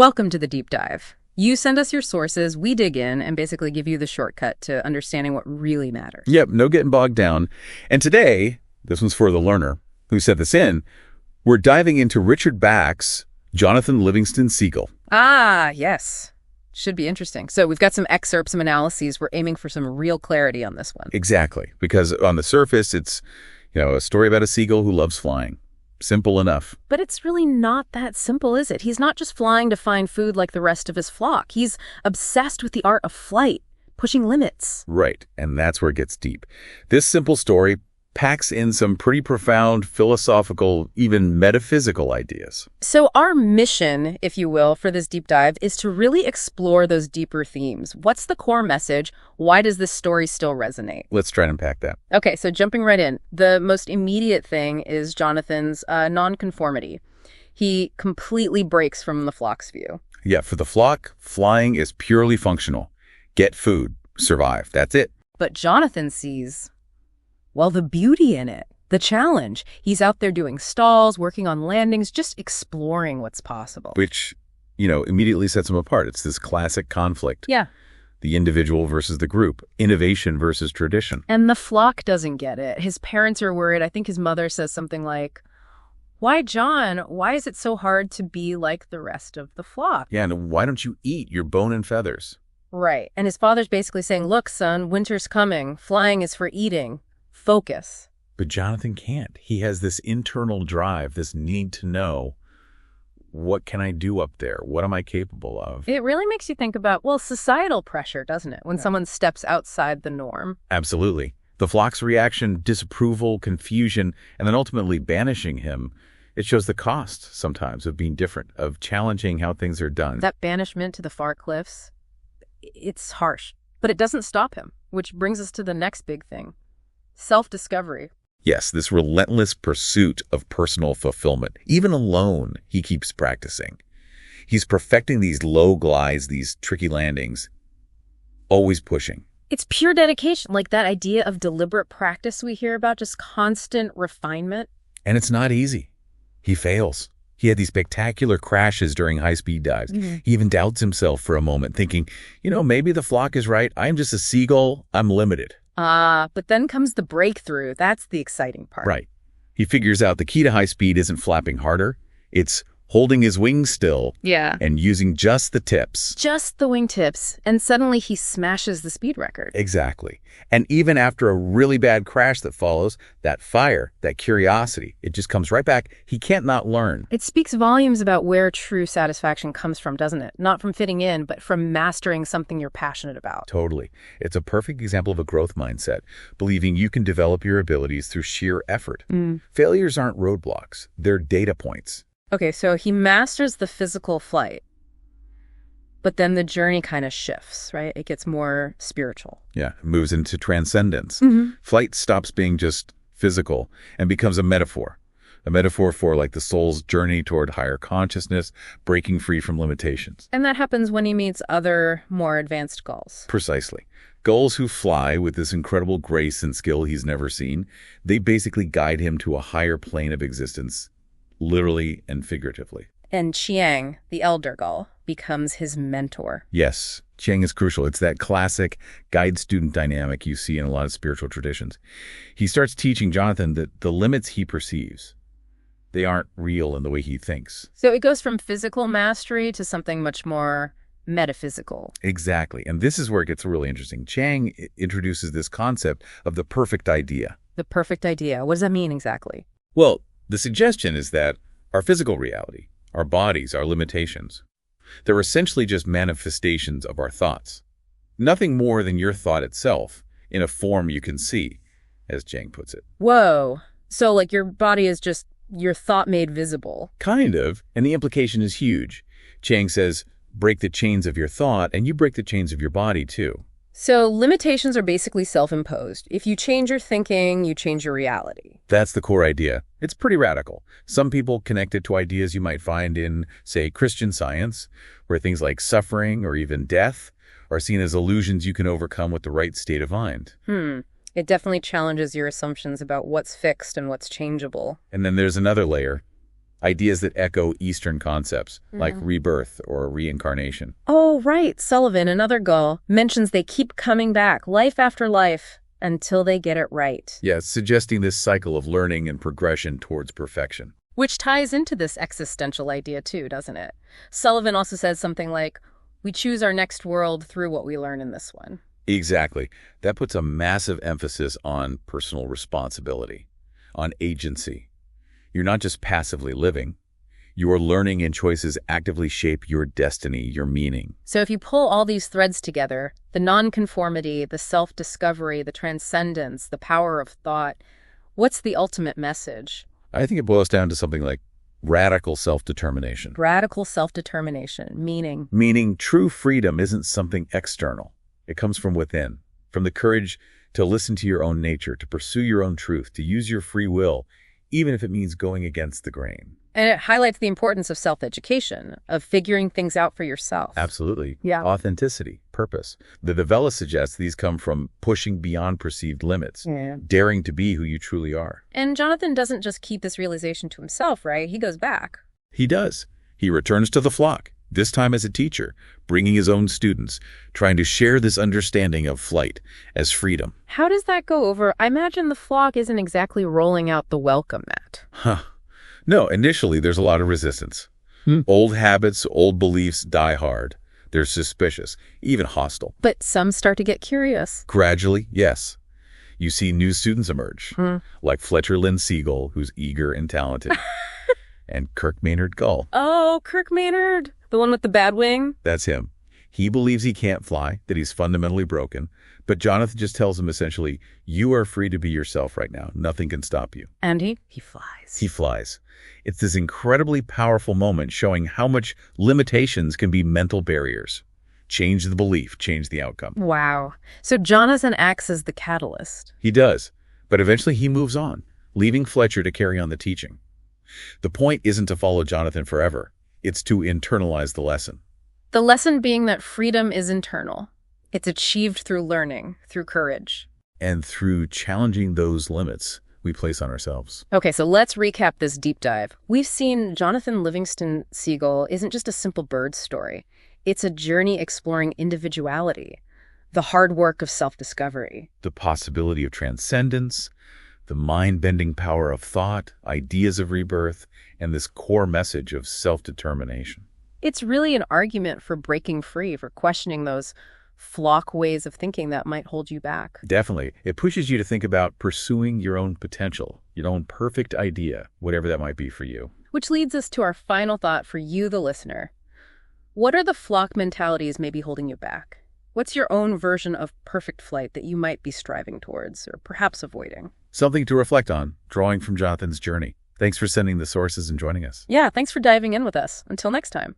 Welcome to the deep dive. You send us your sources, we dig in, and basically give you the shortcut to understanding what really matters. Yep, no getting bogged down. And today, this one's for the learner who sent this in, we're diving into Richard Bach's Jonathan Livingston Seagull. Ah, yes. Should be interesting. So we've got some excerpts, some analyses. We're aiming for some real clarity on this one. Exactly, because on the surface, it's, a story about a seagull who loves flying. Simple enough. But it's really not that simple, is it? He's not just flying to find food like the rest of his flock. He's obsessed with the art of flight, pushing limits. Right, and that's where it gets deep. This simple story packs in some pretty profound philosophical, even metaphysical ideas. So our mission, if you will, for this deep dive is to really explore those deeper themes. What's the core message? Why does this story still resonate? Let's try and unpack that. Okay, so jumping right in. The most immediate thing is Jonathan's nonconformity. He completely breaks from the flock's view. Yeah, for the flock, flying is purely functional. Get food, survive, that's it. But Jonathan sees, well, the beauty in it, the challenge. He's out there doing stalls, working on landings, just exploring what's possible. Which, immediately sets him apart. It's this classic conflict. Yeah. The individual versus the group, innovation versus tradition. And the flock doesn't get it. His parents are worried. I think his mother says something like, why, John, why is it so hard to be like the rest of the flock? Yeah, and why don't you eat your bone and feathers? Right. And his father's basically saying, look, son, winter's coming. Flying is for eating. Focus. But Jonathan can't. He has this internal drive, this need to know, what can I do up there? What am I capable of? It really makes you think about, societal pressure, doesn't it? When someone steps outside the norm. Absolutely. The flock's reaction, disapproval, confusion, and then ultimately banishing him, it shows the cost sometimes of being different, of challenging how things are done. That banishment to the far cliffs, it's harsh, but it doesn't stop him, which brings us to the next big thing. Self-discovery. Yes, this relentless pursuit of personal fulfillment. Even alone, he keeps practicing. He's perfecting these low glides, these tricky landings, always pushing. It's pure dedication, like that idea of deliberate practice we hear about, just constant refinement. And it's not easy. He fails. He had these spectacular crashes during high-speed dives. Mm-hmm. He even doubts himself for a moment, thinking, maybe the flock is right. I'm just a seagull. I'm limited. But then comes the breakthrough. That's the exciting part. Right. He figures out the key to high speed isn't flapping harder. It's holding his wings still. Yeah. And using just the tips. Just the wingtips. And suddenly he smashes the speed record. Exactly. And even after a really bad crash that follows, that fire, that curiosity, it just comes right back. He can't not learn. It speaks volumes about where true satisfaction comes from, doesn't it? Not from fitting in, but from mastering something you're passionate about. Totally. It's a perfect example of a growth mindset, believing you can develop your abilities through sheer effort. Failures aren't roadblocks. They're data points. Okay, so he masters the physical flight, but then the journey kind of shifts, right? It gets more spiritual. Yeah, it moves into transcendence. Flight stops being just physical and becomes a metaphor for like the soul's journey toward higher consciousness, breaking free from limitations. And that happens when he meets other, more advanced gulls. Precisely. Gulls who fly with this incredible grace and skill he's never seen, they basically guide him to a higher plane of existence, literally and figuratively. And Chiang, the elder gull, becomes his mentor. Yes, Chiang is crucial. It's that classic guide-student dynamic you see in a lot of spiritual traditions. He starts teaching Jonathan that the limits he perceives, they aren't real in the way he thinks. So it goes from physical mastery to something much more metaphysical. Exactly. And this is where it gets really interesting. Chiang introduces this concept of the perfect idea. The perfect idea. What does that mean exactly? Well, the suggestion is that our physical reality, our bodies, our limitations, they're essentially just manifestations of our thoughts. Nothing more than your thought itself in a form you can see, as Chiang puts it. Whoa. So like your body is just your thought made visible. Kind of. And the implication is huge. Chiang says, break the chains of your thought and you break the chains of your body too. So limitations are basically self-imposed. If you change your thinking, you change your reality. That's the core idea. It's pretty radical. Some people connect it to ideas you might find in, say, Christian Science, where things like suffering or even death are seen as illusions you can overcome with the right state of mind. It definitely challenges your assumptions about what's fixed and what's changeable. And then there's another layer, Ideas that echo Eastern concepts, like rebirth or reincarnation. Oh, right. Sullivan, another gull, mentions they keep coming back, life after life, until they get it right. Yes, suggesting this cycle of learning and progression towards perfection. Which ties into this existential idea too, doesn't it? Sullivan also says something like, we choose our next world through what we learn in this one. Exactly. That puts a massive emphasis on personal responsibility, on agency. You're not just passively living. Your learning and choices actively shape your destiny, your meaning. So if you pull all these threads together, the nonconformity, the self-discovery, the transcendence, the power of thought, what's the ultimate message? I think it boils down to something like radical self-determination. Radical self-determination, meaning? Meaning true freedom isn't something external. It comes from within, from the courage to listen to your own nature, to pursue your own truth, to use your free will, even if it means going against the grain. And it highlights the importance of self-education, of figuring things out for yourself. Absolutely. Yeah. Authenticity, purpose. The novella suggests these come from pushing beyond perceived limits, daring to be who you truly are. And Jonathan doesn't just keep this realization to himself, right? He goes back. He does. He returns to the flock, this time as a teacher, bringing his own students, trying to share this understanding of flight as freedom. How does that go over? I imagine the flock isn't exactly rolling out the welcome mat. No, initially there's a lot of resistance. Old habits, old beliefs die hard. They're suspicious, even hostile. But some start to get curious. Gradually, yes. You see new students emerge, like Livingston Seagull, who's eager and talented, and Kirk Maynard Gull. Oh, Kirk Maynard, the one with the bad wing? That's him. He believes he can't fly, that he's fundamentally broken, but Jonathan just tells him essentially, you are free to be yourself right now. Nothing can stop you. And he flies. He flies. It's this incredibly powerful moment showing how much limitations can be mental barriers. Change the belief, change the outcome. Wow. So Jonathan acts as the catalyst. He does, but eventually he moves on, leaving Fletcher to carry on the teaching. The point isn't to follow Jonathan forever. It's to internalize the lesson. The lesson being that freedom is internal. It's achieved through learning, through courage. And through challenging those limits we place on ourselves. Okay, so let's recap this deep dive. We've seen Jonathan Livingston Seagull isn't just a simple bird story. It's a journey exploring individuality, the hard work of self-discovery. The possibility of transcendence, the mind-bending power of thought, ideas of rebirth, and this core message of self-determination. It's really an argument for breaking free, for questioning those flock ways of thinking that might hold you back. Definitely. It pushes you to think about pursuing your own potential, your own perfect idea, whatever that might be for you. Which leads us to our final thought for you, the listener. What are the flock mentalities maybe holding you back? What's your own version of perfect flight that you might be striving towards or perhaps avoiding? Something to reflect on, drawing from Jonathan's journey. Thanks for sending the sources and joining us. Yeah, thanks for diving in with us. Until next time.